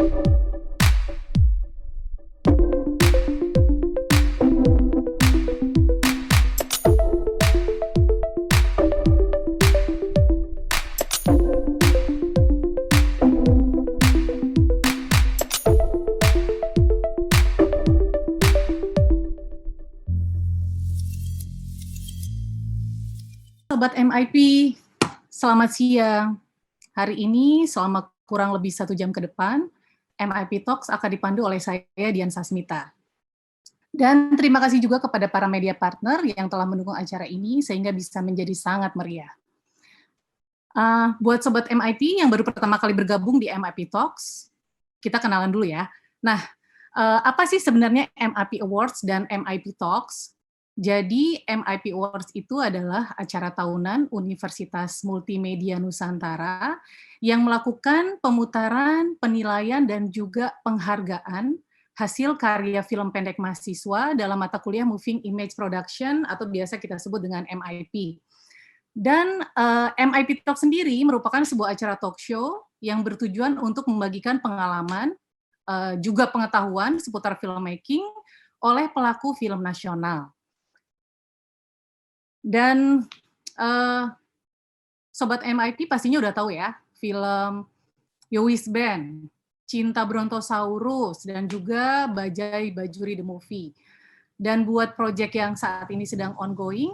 Sobat MIP, selamat siang. Hari ini selama kurang lebih 1 jam ke depan, MIP Talks akan dipandu oleh saya, Dian Sasmita. Dan terima kasih juga kepada para media partner yang telah mendukung acara ini sehingga bisa menjadi sangat meriah. Buat Sobat MIP yang baru pertama kali bergabung di MIP Talks, kita kenalan dulu ya. Nah, apa sih sebenarnya MIP Awards dan MIP Talks? Jadi MIP Awards itu adalah acara tahunan Universitas Multimedia Nusantara yang melakukan pemutaran, penilaian, dan juga penghargaan hasil karya film pendek mahasiswa dalam mata kuliah Moving Image Production atau biasa kita sebut dengan MIP. Dan MIP Talk sendiri merupakan sebuah acara talk show yang bertujuan untuk membagikan pengalaman, juga pengetahuan seputar filmmaking oleh pelaku film nasional. Dan Sobat MIP pastinya udah tahu ya, film Yowis Band, Cinta Brontosaurus, dan juga Bajai Bajuri The Movie. Dan buat proyek yang saat ini sedang ongoing,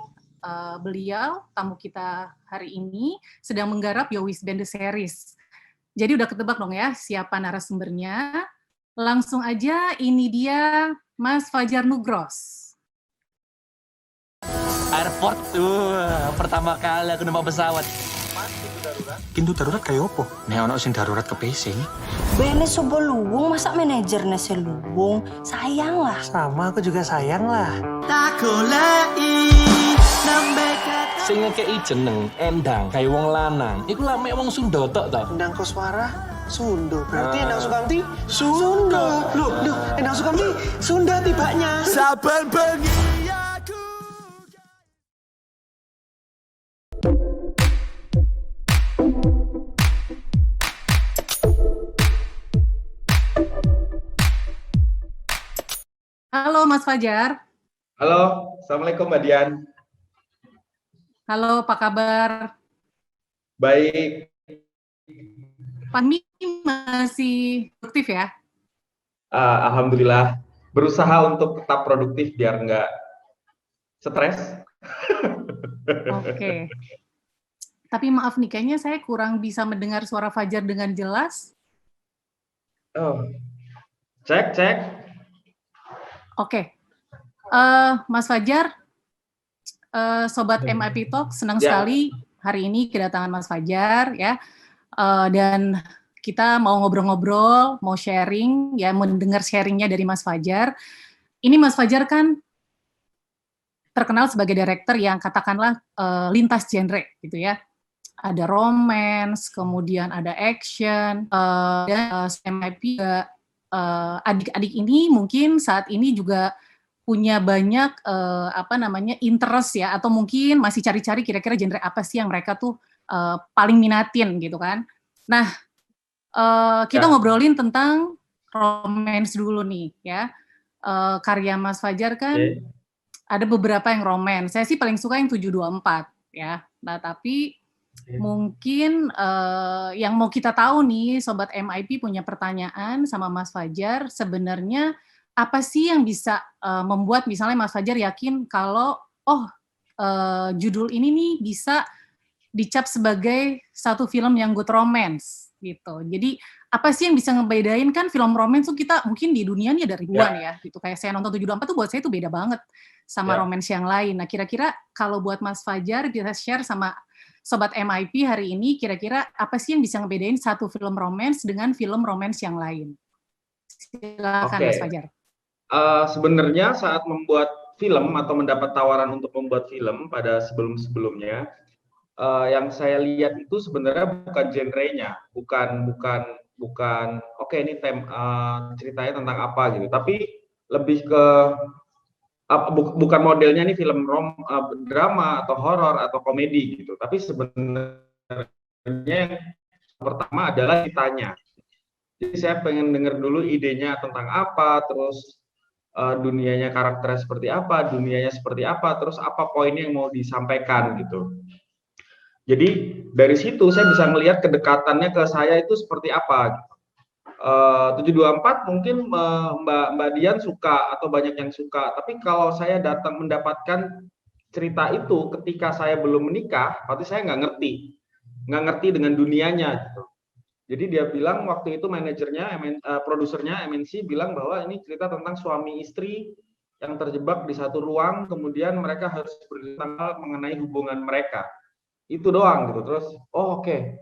beliau, tamu kita hari ini, sedang menggarap Yowis Band The Series. Jadi udah ketebak dong ya, siapa narasumbernya. Langsung aja, ini dia Mas Fajar Nugros. Airport tuh, pertama kali aku numpak pesawat. Pintu darurat kayak opo? Nih ono sing darurat ke PC. Bene sobo luwung, masa manajernya seluwung? Sayang lah. Sama, aku juga sayang lah. Sing ngekei jeneng Endang kayak wong lanang. Iku lah mek wong Sunda tok to. Endang Koswara, Sundo. Berarti Endang Sukamti, Sunda. Loh, Endang Sukamti, Sunda tibanya. Saban bengi. Halo Mas Fajar. Halo, Assalamualaikum Mbak Dian. Halo, apa kabar? Baik. Pandemi masih produktif ya? Alhamdulillah. Berusaha untuk tetap produktif biar nggak stres. Oke. Tapi maaf nih, kayaknya saya kurang bisa mendengar suara Fajar dengan jelas. Oh, cek. Oke. Mas Fajar, Sobat MIP Talk, senang sekali hari ini kedatangan Mas Fajar ya. Dan kita mau ngobrol-ngobrol, mau sharing, ya mendengar sharingnya dari Mas Fajar. Ini Mas Fajar kan terkenal sebagai director yang katakanlah lintas genre gitu ya. Ada romance, kemudian ada action, dan MIP juga adik-adik ini mungkin saat ini juga punya banyak interest ya, atau mungkin masih cari-cari kira-kira genre apa sih yang mereka tuh paling minatin gitu kan. Nah, kita ngobrolin tentang romance dulu nih ya. Karya Mas Fajar kan ada beberapa yang romance. Saya sih paling suka yang 724 ya. Nah, tapi mungkin yang mau kita tahu nih, Sobat MIP punya pertanyaan sama Mas Fajar, sebenarnya apa sih yang bisa membuat misalnya Mas Fajar yakin kalau, judul ini nih bisa dicap sebagai satu film yang good romance, gitu. Jadi, apa sih yang bisa ngebedain, kan film romance tuh kita mungkin di dunia ini ada ribuan ya, gitu. Kayak saya nonton 724 tuh buat saya tuh beda banget sama romance yang lain. Nah, kira-kira kalau buat Mas Fajar bisa share sama Sobat MIP hari ini, kira-kira apa sih yang bisa ngebedain satu film romance dengan film romance yang lain? Silakan Mas Fajar. Sebenarnya saat membuat film atau mendapat tawaran untuk membuat film pada sebelum-sebelumnya, yang saya lihat itu sebenarnya bukan genrenya, bukan oke ini ceritanya tentang apa gitu, tapi lebih ke bukan modelnya nih film drama atau horor atau komedi gitu, tapi sebenarnya yang pertama adalah ceritanya. Jadi saya pengen denger dulu idenya tentang apa, terus dunianya karakternya seperti apa, dunianya seperti apa, terus apa poinnya yang mau disampaikan gitu. Jadi dari situ saya bisa melihat kedekatannya ke saya itu seperti apa. 724 mungkin Mbak Dian suka atau banyak yang suka, tapi kalau saya datang mendapatkan cerita itu ketika saya belum menikah, berarti saya nggak ngerti dengan dunianya gitu. Jadi dia bilang waktu itu manajernya, produsernya MNC bilang bahwa ini cerita tentang suami istri yang terjebak di satu ruang, kemudian mereka harus bertanggal mengenai hubungan mereka. Itu doang gitu. Terus, oh oke.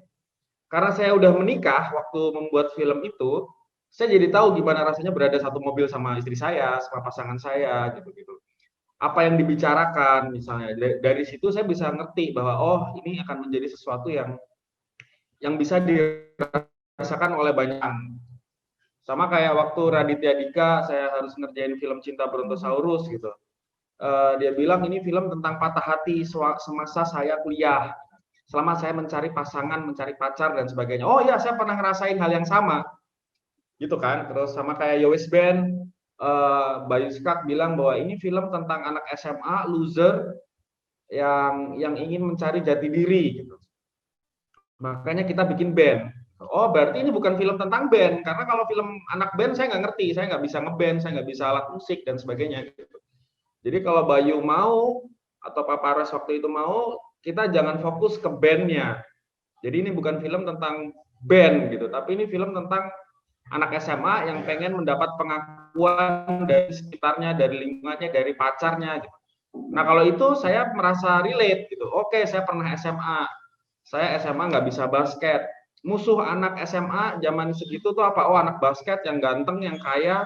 Karena saya udah menikah waktu membuat film itu, saya jadi tahu gimana rasanya berada satu mobil sama istri saya, sama pasangan saya, gitu-gitu. Apa yang dibicarakan misalnya. Dari situ saya bisa ngerti bahwa oh ini akan menjadi sesuatu yang bisa dirasakan oleh banyak orang. Sama kayak waktu Raditya Dika, saya harus ngerjain film Cinta Brontosaurus gitu. Dia bilang ini film tentang patah hati semasa saya kuliah. Selama saya mencari pasangan, mencari pacar dan sebagainya. Oh ya, saya pernah ngerasain hal yang sama. Gitu kan. Terus sama kayak Yowes Band, Bayu Skak bilang bahwa ini film tentang anak SMA loser yang ingin mencari jati diri gitu. Makanya kita bikin band. Oh, berarti ini bukan film tentang band, karena kalau film anak band saya nggak ngerti, saya nggak bisa ngeband, saya nggak bisa alat musik dan sebagainya gitu. Jadi kalau Bayu mau atau Paparas waktu itu mau, kita jangan fokus ke bandnya. Jadi ini bukan film tentang band gitu, tapi ini film tentang anak SMA yang pengen mendapat pengakuan dari sekitarnya, dari lingkungannya, dari pacarnya gitu. Nah kalau itu saya merasa relate gitu. Oke, saya pernah SMA. Saya SMA nggak bisa basket. Musuh anak SMA zaman segitu tuh apa? Oh anak basket yang ganteng, yang kaya.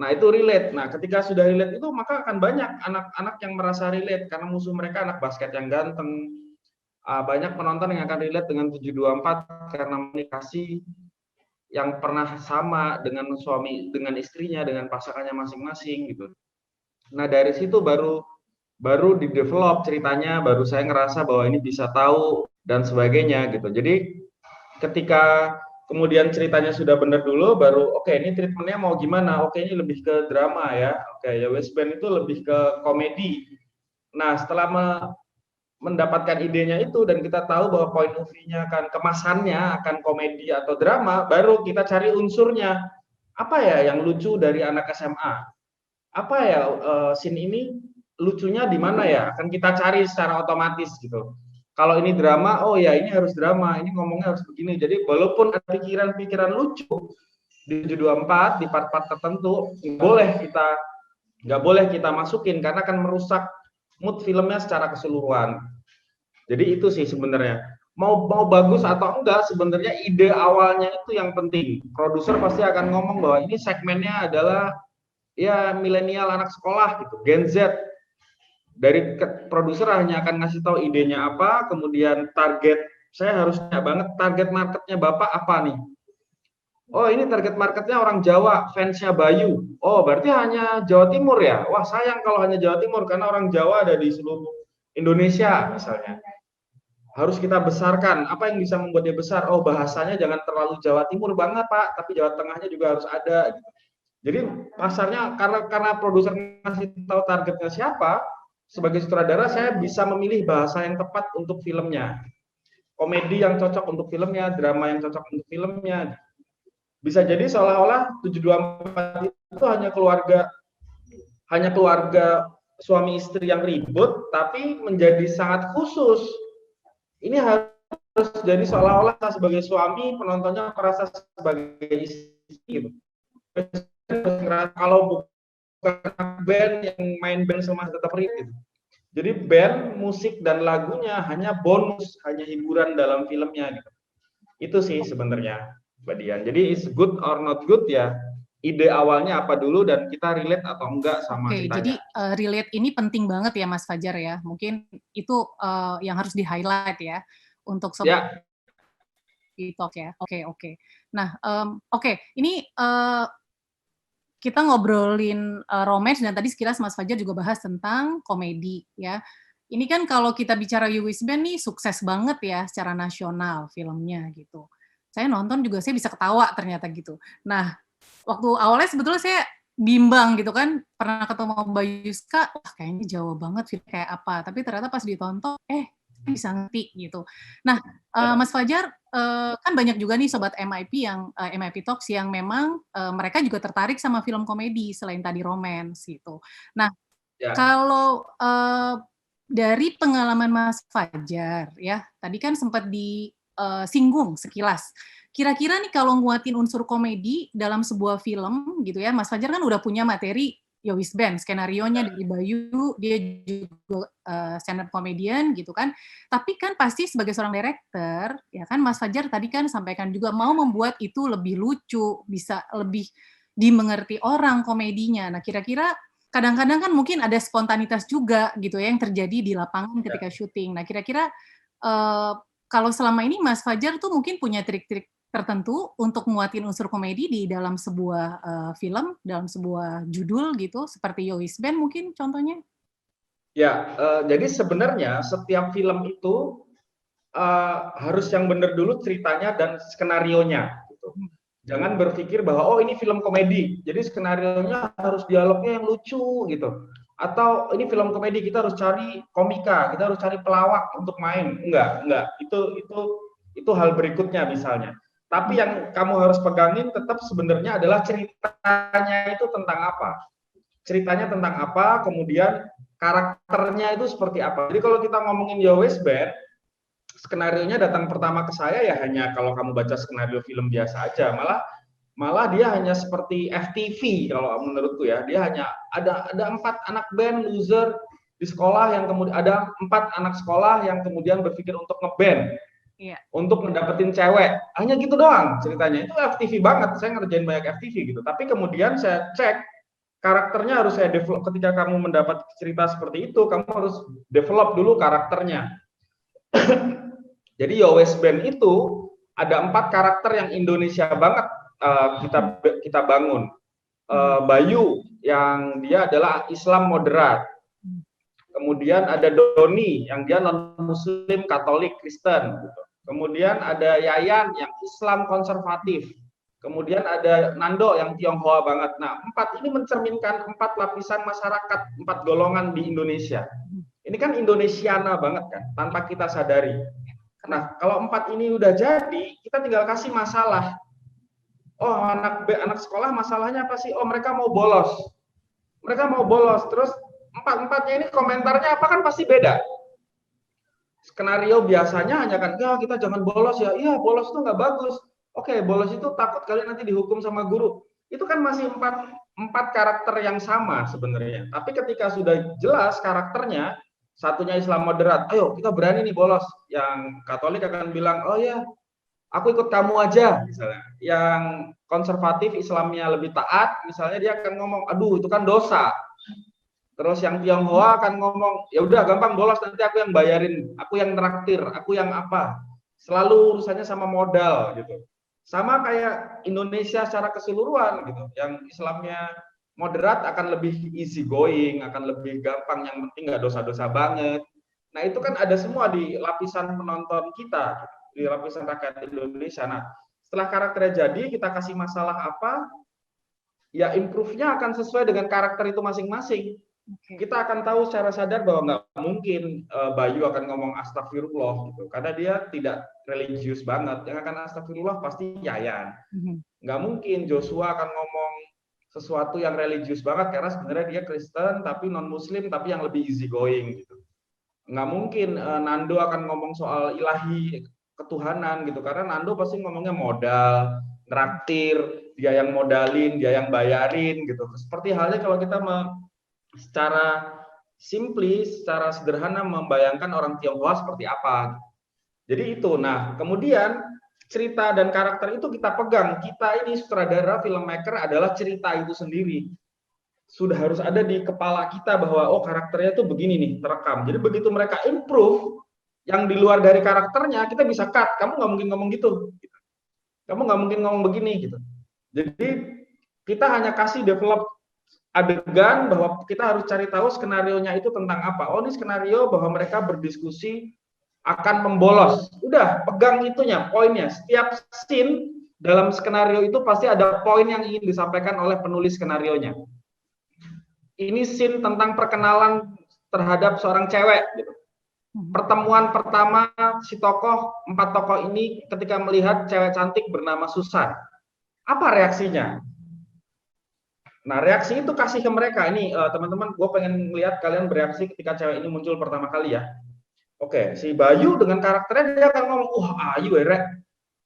Nah itu relate. Nah ketika sudah relate itu maka akan banyak anak-anak yang merasa relate karena musuh mereka anak basket yang ganteng. Banyak penonton yang akan relate dengan 724 karena komunikasi yang pernah sama dengan suami, dengan istrinya, dengan pasangannya masing-masing gitu. Nah dari situ baru di develop ceritanya, baru saya ngerasa bahwa ini bisa tahu dan sebagainya gitu. Jadi ketika kemudian ceritanya sudah benar dulu, baru oke, ini treatmentnya mau gimana? Oke, ini lebih ke drama ya. Oke, ya West Band itu lebih ke komedi. Nah, setelah mendapatkan idenya itu dan kita tahu bahwa point of view-nya akan kemasannya akan komedi atau drama, baru kita cari unsurnya. Apa ya yang lucu dari anak SMA? Apa ya scene ini lucunya di mana ya? Akan kita cari secara otomatis gitu. Kalau ini drama, oh ya ini harus drama, ini ngomongnya harus begini. Jadi walaupun ada pikiran-pikiran lucu di 724 di part-part tertentu, nggak boleh kita masukin karena akan merusak mood filmnya secara keseluruhan. Jadi itu sih sebenarnya. Mau bagus atau enggak, sebenarnya ide awalnya itu yang penting. Produser pasti akan ngomong bahwa ini segmennya adalah ya milenial anak sekolah gitu, Gen Z. Dari produser hanya akan ngasih tahu idenya apa, kemudian target saya harusnya banget target marketnya Bapak apa nih? Oh ini target marketnya orang Jawa, fansnya Bayu. Oh berarti hanya Jawa Timur ya? Wah sayang kalau hanya Jawa Timur karena orang Jawa ada di seluruh Indonesia misalnya. Harus kita besarkan. Apa yang bisa membuat dia besar? Oh bahasanya jangan terlalu Jawa Timur banget Pak, tapi Jawa Tengahnya juga harus ada. Jadi pasarnya karena produser ngasih tahu targetnya siapa. Sebagai sutradara saya bisa memilih bahasa yang tepat untuk filmnya. Komedi yang cocok untuk filmnya, drama yang cocok untuk filmnya. Bisa jadi seolah-olah 724 itu hanya keluarga suami istri yang ribut tapi menjadi sangat khusus. Ini harus jadi seolah-olah sebagai suami penontonnya merasa sebagai istri gitu. Kalau band yang main band sama tetap gitu. Jadi band, musik dan lagunya hanya bonus, hanya hiburan dalam filmnya gitu. Itu sih sebenarnya, Mbak Dian. Jadi is good or not good ya. Ide awalnya apa dulu dan kita relate atau enggak sama ceritanya. Jadi relate ini penting banget ya Mas Fajar ya. Mungkin itu yang harus di-highlight ya untuk sobat TikTok ya. Oke. Nah, ini kita ngobrolin romance dan tadi sekilas Mas Fajar juga bahas tentang komedi ya. Ini kan kalau kita bicara You Wish Band nih sukses banget ya secara nasional filmnya gitu. saya nonton juga saya bisa ketawa ternyata gitu. Nah, waktu awalnya sebetulnya saya bimbang gitu kan, pernah ketemu Mbak Yuska, wah kayaknya Jawa banget film kayak apa, tapi ternyata pas ditonton, bisa ngerti gitu. Nah, Mas Fajar, kan banyak juga nih sobat MIP yang MIP Talks yang memang mereka juga tertarik sama film komedi selain tadi romance gitu. Nah, Ya. kalau dari pengalaman Mas Fajar ya, tadi kan sempat disinggung sekilas. Kira-kira nih kalau nguatin unsur komedi dalam sebuah film gitu ya, Mas Fajar kan udah punya materi Yowis Band, skenarionya dari Bayu, dia juga stand up comedian gitu kan. Tapi kan pasti sebagai seorang director, ya kan Mas Fajar tadi kan sampaikan juga mau membuat itu lebih lucu, bisa lebih dimengerti orang komedinya. Nah, kira-kira kadang-kadang kan mungkin ada spontanitas juga gitu ya yang terjadi di lapangan ketika syuting. Nah, kira-kira kalau selama ini Mas Fajar tuh mungkin punya trik-trik tertentu untuk nguatin unsur komedi di dalam sebuah film, dalam sebuah judul gitu, seperti Yowis Band mungkin contohnya? Ya, jadi sebenarnya setiap film itu harus yang benar dulu ceritanya dan skenarionya. Gitu. Jangan berpikir bahwa oh ini film komedi, jadi skenarionya harus dialognya yang lucu gitu. Atau ini film komedi kita harus cari komika, kita harus cari pelawak untuk main. Enggak. Itu hal berikutnya misalnya. Tapi yang kamu harus pegangin tetap sebenarnya adalah ceritanya itu tentang apa. Ceritanya tentang apa, kemudian karakternya itu seperti apa. Jadi kalau kita ngomongin Yowis Band, skenarionya datang pertama ke saya ya hanya kalau kamu baca skenario film biasa aja, malah dia hanya seperti FTV kalau menurutku ya. Dia hanya ada 4 anak band loser di sekolah yang kemudian ada 4 anak sekolah yang kemudian berpikir untuk ngeband. Untuk mendapatkan cewek, hanya gitu doang ceritanya. Itu FTV banget, saya ngerjain banyak FTV gitu. Tapi kemudian saya cek karakternya harus saya develop. Ketika kamu mendapat cerita seperti itu, kamu harus develop dulu karakternya. Jadi Yowis Band itu ada 4 karakter yang Indonesia banget kita bangun. Bayu yang dia adalah Islam moderat. Kemudian ada Doni yang dia non Muslim, Katolik, Kristen. Kemudian ada Yayan yang Islam konservatif. Kemudian ada Nando yang Tionghoa banget. Nah, 4 ini mencerminkan 4 lapisan masyarakat, 4 golongan di Indonesia. Ini kan Indonesiana banget kan, tanpa kita sadari. Nah, kalau 4 ini udah jadi, kita tinggal kasih masalah. Oh, anak sekolah masalahnya apa sih? Oh, mereka mau bolos. Terus 4-4-nya ini komentarnya apa kan pasti beda. Skenario biasanya hanya kan, ya kita jangan bolos ya. Iya, bolos itu nggak bagus. Oke, bolos itu takut kalian nanti dihukum sama guru. Itu kan masih 4 karakter yang sama sebenarnya. Tapi ketika sudah jelas karakternya, satunya Islam moderat, ayo kita berani nih bolos. Yang Katolik akan bilang, oh ya, aku ikut kamu aja, misalnya. Yang konservatif Islamnya lebih taat, misalnya dia akan ngomong, aduh itu kan dosa. Terus yang Tionghoa akan ngomong, ya udah gampang bolos nanti aku yang bayarin, aku yang traktir, aku yang apa. Selalu urusannya sama modal gitu. Sama kayak Indonesia secara keseluruhan gitu. Yang Islamnya moderat akan lebih easy going, akan lebih gampang, yang penting nggak dosa-dosa banget. Nah itu kan ada semua di lapisan penonton kita, di lapisan rakyat Indonesia. Nah setelah karakternya jadi, kita kasih masalah apa, ya improve-nya akan sesuai dengan karakter itu masing-masing. Kita akan tahu secara sadar bahwa nggak mungkin Bayu akan ngomong astagfirullah gitu, karena dia tidak religius banget. Yang akan astagfirullah pasti Yayan. Nggak mungkin Joshua akan ngomong sesuatu yang religius banget, karena sebenarnya dia Kristen tapi non Muslim, tapi yang lebih easy going gitu. Nggak mungkin Nando akan ngomong soal ilahi ketuhanan gitu, karena Nando pasti ngomongnya modal, traktir, dia yang modalin, dia yang bayarin gitu. Seperti halnya kalau kita secara simplis, secara sederhana membayangkan orang Tionghoa seperti apa. Jadi itu. Nah, kemudian cerita dan karakter itu kita pegang. Kita ini sutradara, filmmaker adalah cerita itu sendiri. Sudah harus ada di kepala kita bahwa oh karakternya tuh begini nih, terekam. Jadi begitu mereka improve, yang di luar dari karakternya kita bisa cut. Kamu nggak mungkin ngomong gitu. Kamu nggak mungkin ngomong begini gitu. Jadi kita hanya kasih develop adegan bahwa kita harus cari tahu skenarionya itu tentang apa. Oh, ini skenario bahwa mereka berdiskusi akan membolos. Udah, pegang itunya, poinnya. Setiap scene dalam skenario itu pasti ada poin yang ingin disampaikan oleh penulis skenarionya. Ini scene tentang perkenalan terhadap seorang cewek. Gitu. Pertemuan pertama si empat tokoh ini ketika melihat cewek cantik bernama Susan. Apa reaksinya? Nah, reaksi itu kasih ke mereka. Ini teman-teman, gue pengen melihat kalian bereaksi ketika cewek ini muncul pertama kali ya. Oke, si Bayu dengan karakternya dia akan ngomong, wah ayu ya.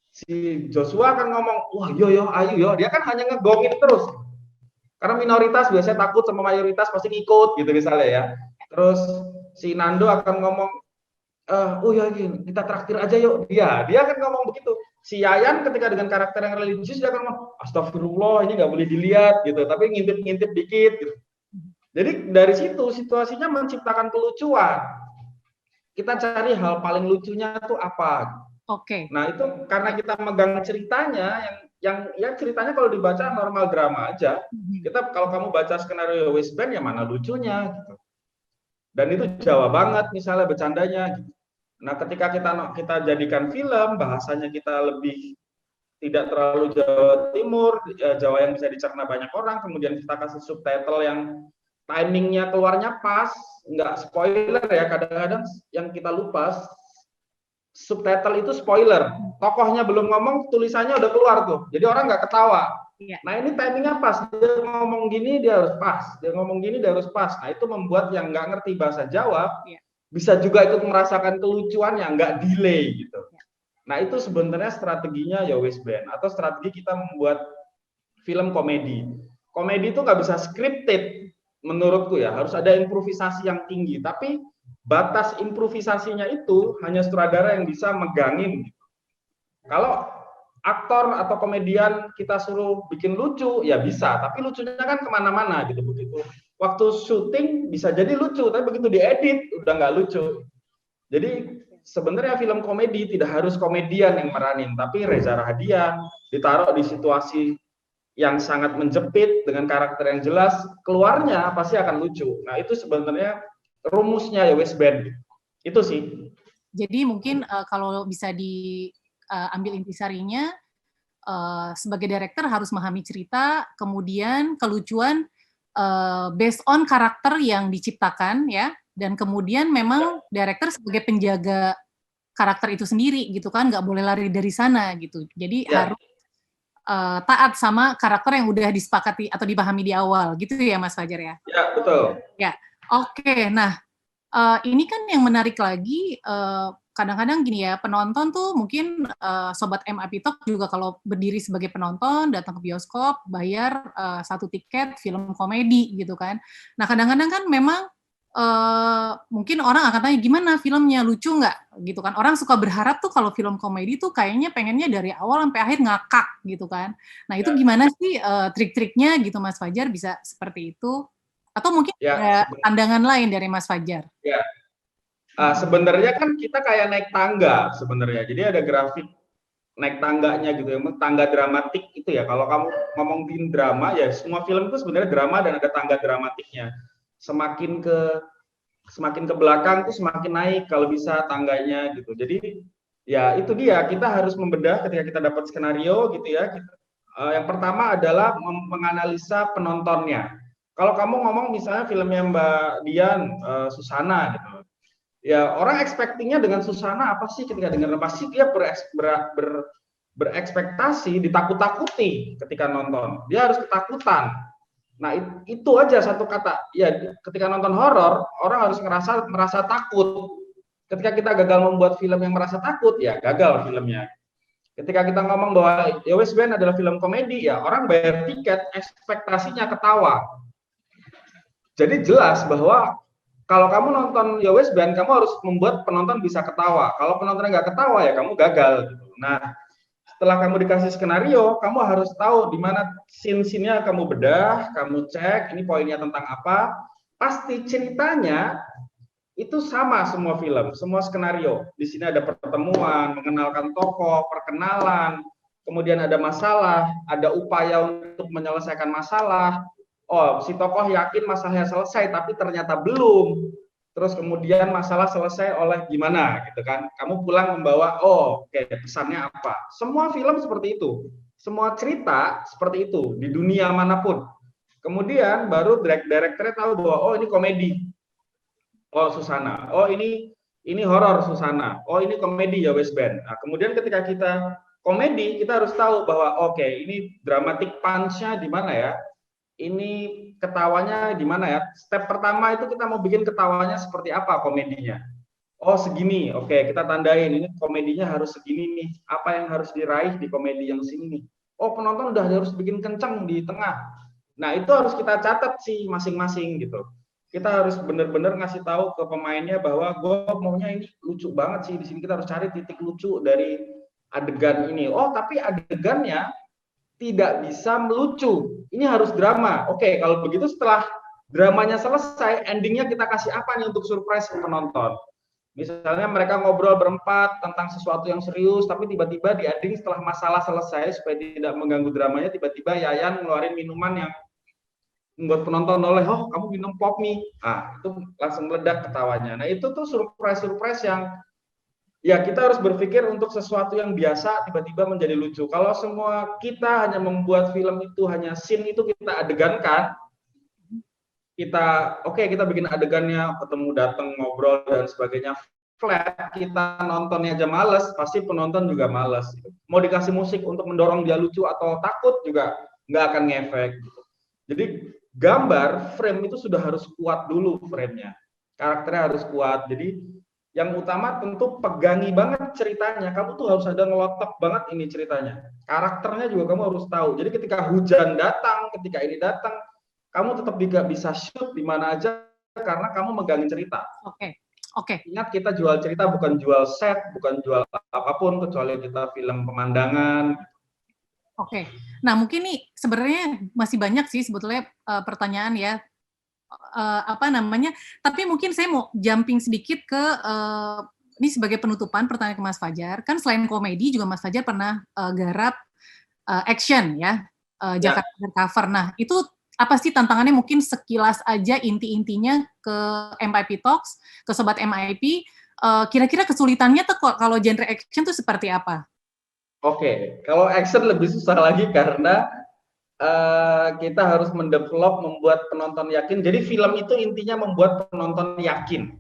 Si Joshua akan ngomong, wah yo ayu yo. Dia kan hanya ngegongin terus. Karena minoritas biasanya takut sama mayoritas pasti ngikut gitu misalnya ya. Terus si Nando akan ngomong, oh ya kita traktir aja yuk. Dia akan ngomong begitu. Si Yayan ketika dengan karakter yang religius dia akan ngomong, astagfirullah ini nggak boleh dilihat gitu. Tapi ngintip-ngintip dikit gitu. Jadi dari situ situasinya menciptakan kelucuan. Kita cari hal paling lucunya tuh apa. Oke. Nah itu karena kita megang ceritanya yang ceritanya kalau dibaca normal drama aja. Kita kalau kamu baca skenario West Band ya mana lucunya gitu. Dan itu Jawa banget misalnya bercandanya gitu. Nah ketika kita jadikan film bahasanya kita lebih tidak terlalu Jawa Timur, Jawa yang bisa dicerna banyak orang, kemudian kita kasih subtitle yang timingnya keluarnya pas, nggak spoiler ya, kadang-kadang yang kita lupa subtitle itu spoiler, tokohnya belum ngomong tulisannya udah keluar tuh, jadi orang nggak ketawa. Nah ini timingnya pas, dia ngomong gini dia harus pas, dia ngomong gini dia harus pas. Nah itu membuat yang nggak ngerti bahasa Jawa bisa juga ikut merasakan kelucuan yang nggak delay gitu. Nah itu sebenarnya strateginya ya West Band, atau strategi kita membuat film komedi. Komedi itu nggak bisa scripted menurutku ya, harus ada improvisasi yang tinggi. Tapi batas improvisasinya itu hanya sutradara yang bisa megangin. Kalau aktor atau komedian kita suruh bikin lucu ya bisa, tapi lucunya kan kemana-mana gitu. Begitu waktu syuting bisa jadi lucu, tapi begitu diedit udah nggak lucu. Jadi sebenarnya film komedi tidak harus komedian yang meranin, tapi Reza Rahadian ditaruh di situasi yang sangat menjepit dengan karakter yang jelas, keluarnya pasti akan lucu. Nah itu sebenarnya rumusnya ya West Band. Itu sih. Jadi mungkin kalau bisa diambil intisarinya, sebagai director harus memahami cerita, kemudian kelucuan based on karakter yang diciptakan ya, dan kemudian memang director sebagai penjaga karakter itu sendiri gitu kan, nggak boleh lari dari sana gitu. Jadi harus taat sama karakter yang udah disepakati atau dipahami di awal gitu ya Mas Fajar ya? Ya betul. Ya, oke. Nah ini kan yang menarik lagi, kadang-kadang gini ya, penonton tuh mungkin Sobat MIP Talk juga kalau berdiri sebagai penonton, datang ke bioskop, bayar 1 tiket film komedi gitu kan. Nah kadang-kadang kan memang mungkin orang akan tanya gimana filmnya, lucu nggak gitu kan. Orang suka berharap tuh kalau film komedi tuh kayaknya pengennya dari awal sampai akhir ngakak gitu kan. Nah itu gimana sih trik-triknya gitu Mas Fajar, bisa seperti itu? Atau mungkin ada pandangan lain dari Mas Fajar? Ya, sebenarnya kan kita kayak naik tangga sebenarnya. Jadi ada grafik naik tangganya gitu ya, tangga dramatik itu ya. Kalau kamu ngomongin drama ya semua film itu sebenarnya drama dan ada tangga dramatiknya. Semakin ke belakang tuh semakin naik kalau bisa tangganya gitu. Jadi ya itu dia, kita harus membedah ketika kita dapat skenario gitu ya. Yang pertama adalah menganalisa penontonnya. Kalau kamu ngomong misalnya filmnya Mbak Dian, Susana gitu, ya orang expectingnya dengan Susana apa sih ketika dengar, pasti dia berekspektasi ditakut-takuti ketika nonton, dia harus ketakutan. Nah itu aja satu kata, ya ketika nonton horor orang harus merasa takut. Ketika kita gagal membuat film yang merasa takut, ya gagal filmnya. Ketika kita ngomong bahwa ya West Band adalah film komedi, ya orang bayar tiket ekspektasinya ketawa. Jadi jelas bahwa kalau kamu nonton ya West Band, kamu harus membuat penonton bisa ketawa. Kalau penontonnya nggak ketawa ya kamu gagal. Nah, setelah kamu dikasih skenario, kamu harus tahu di mana scene-nya kamu bedah, kamu cek ini poinnya tentang apa. Pasti ceritanya itu sama semua film, semua skenario. Di sini ada pertemuan, mengenalkan tokoh, perkenalan, kemudian ada masalah, ada upaya untuk menyelesaikan masalah. Oh, si tokoh yakin masalahnya selesai, tapi ternyata belum. terus kemudian masalah selesai oleh gimana gitu kan. Kamu pulang membawa, oke, pesannya apa. Semua film seperti itu. Semua cerita seperti itu di dunia manapun. Kemudian baru direkturnya tahu bahwa oh ini komedi. Oh Susana. Oh ini horor Susana. Oh ini komedi ya West Band. Nah, kemudian ketika kita komedi, kita harus tahu bahwa oke, ini dramatic punch-nya di mana ya? Ini ketawanya gimana ya? Step pertama itu kita mau bikin ketawanya seperti apa komedinya. Oh segini, oke kita tandain ini komedinya harus segini nih. Apa yang harus diraih di komedi yang sini nih? Oh penonton udah harus bikin kenceng di tengah. Nah itu harus kita catat sih masing-masing gitu. Kita harus benar-benar ngasih tahu ke pemainnya bahwa gue maunya ini lucu banget sih di sini. Kita harus cari titik lucu dari adegan ini. Oh tapi adegannya tidak bisa melucu. Ini harus drama. Oke, kalau begitu setelah dramanya selesai, endingnya kita kasih apa nih untuk surprise ke penonton? Misalnya mereka ngobrol berempat tentang sesuatu yang serius, tapi tiba-tiba di ending setelah masalah selesai, supaya tidak mengganggu dramanya, tiba-tiba Yayan ngeluarin minuman yang membuat penonton oleh, oh kamu minum pop mie. Ah, itu langsung meledak ketawanya. Nah itu tuh surprise-surprise yang ya kita harus berpikir untuk sesuatu yang biasa tiba-tiba menjadi lucu. Kalau semua kita hanya membuat film itu hanya scene itu kita adegankan, kita bikin adegannya ketemu datang ngobrol dan sebagainya flat, kita nontonnya aja males, pasti penonton juga males. Mau dikasih musik untuk mendorong dia lucu atau takut juga nggak akan ngefek. Jadi gambar frame itu sudah harus kuat dulu framenya, karakternya harus kuat. Jadi yang utama tentu pegangi banget ceritanya. Kamu tuh harus ada ngelotok banget ini ceritanya. Karakternya juga kamu harus tahu. Jadi ketika hujan datang, ketika ini datang, kamu tetap juga bisa shoot di mana aja karena kamu megangin cerita. Oke. Ingat kita jual cerita bukan jual set, bukan jual apapun kecuali kita film pemandangan. Oke. Nah mungkin nih sebenarnya masih banyak sih sebetulnya pertanyaan ya. Tapi mungkin saya mau jumping sedikit ke ini sebagai penutupan pertanyaan ke Mas Fajar. Kan selain komedi juga Mas Fajar pernah garap action ya, Jakarta Undercover. Nah, itu apa sih tantangannya mungkin sekilas aja inti-intinya ke MIP Talks, ke Sobat MIP, kira-kira kesulitannya tuh kalau genre action tuh seperti apa? Oke, kalau action lebih susah lagi karena kita harus membuat penonton yakin. Jadi film itu intinya membuat penonton yakin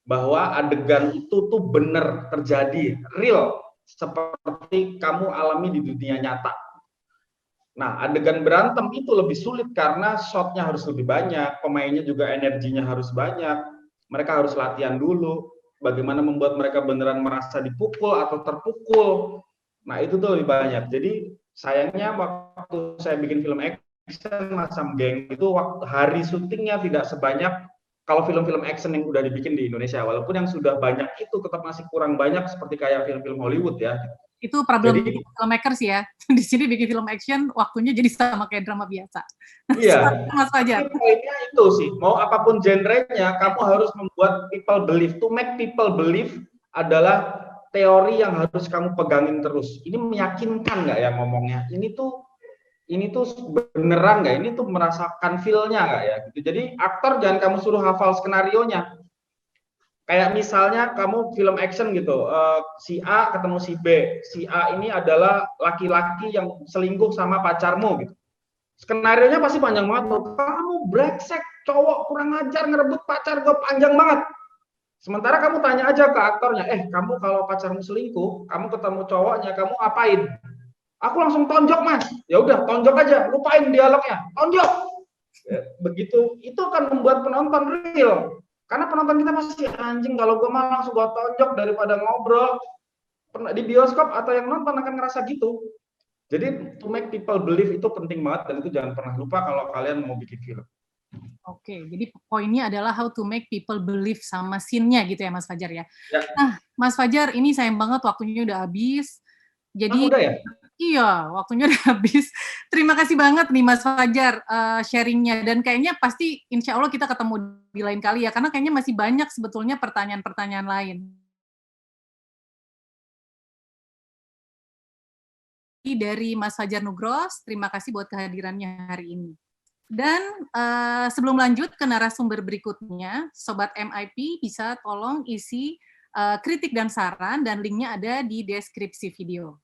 bahwa adegan itu tuh benar terjadi, real, seperti kamu alami di dunia nyata. Nah, adegan berantem itu lebih sulit karena shotnya harus lebih banyak, pemainnya juga energinya harus banyak, mereka harus latihan dulu, bagaimana membuat mereka beneran merasa dipukul atau terpukul. Nah, itu tuh lebih banyak. Jadi sayangnya waktu saya bikin film action macam Geng itu waktu hari syutingnya tidak sebanyak kalau film-film action yang udah dibikin di Indonesia. Walaupun yang sudah banyak itu tetap masih kurang banyak seperti kayak film-film Hollywood ya. Itu problem filmmakers ya. Di sini bikin film action waktunya jadi sama kayak drama biasa. Iya. Mas Fajar. Poinnya itu sih, mau apapun genrenya, kamu harus membuat people believe. To make people believe adalah teori yang harus kamu pegangin terus. Ini meyakinkan nggak ya ngomongnya? Ini tuh beneran nggak? Ini tuh merasakan feel-nya nggak ya? Gitu. Jadi aktor jangan kamu suruh hafal skenario-nya. Kayak misalnya kamu film action gitu, si A ketemu si B. Si A ini adalah laki-laki yang selingkuh sama pacarmu gitu. Skenario-nya pasti panjang banget. Kamu brengsek, cowok kurang ajar ngerebut pacar gue, panjang banget. Sementara kamu tanya aja ke aktornya, kamu kalau pacarmu selingkuh, kamu ketemu cowoknya, kamu ngapain? Aku langsung tonjok mas. Ya udah, tonjok aja, lupain dialognya, tonjok. Begitu, itu akan membuat penonton real. Karena penonton kita pasti anjing kalau gue mah langsung gue tonjok daripada ngobrol. Di bioskop atau yang nonton akan ngerasa gitu. Jadi to make people believe itu penting banget dan itu jangan pernah lupa kalau kalian mau bikin film. Oke, jadi poinnya adalah how to make people believe sama scene-nya gitu ya Mas Fajar ya. Nah, Mas Fajar ini sayang banget waktunya udah habis. Jadi udah ya? Iya, waktunya udah habis. Terima kasih banget nih Mas Fajar sharing-nya dan kayaknya pasti insya Allah kita ketemu di lain kali ya karena kayaknya masih banyak sebetulnya pertanyaan-pertanyaan lain. Dari Mas Fajar Nugros, terima kasih buat kehadirannya hari ini. Dan sebelum lanjut ke narasumber berikutnya, Sobat MIP bisa tolong isi kritik dan saran, dan linknya ada di deskripsi video.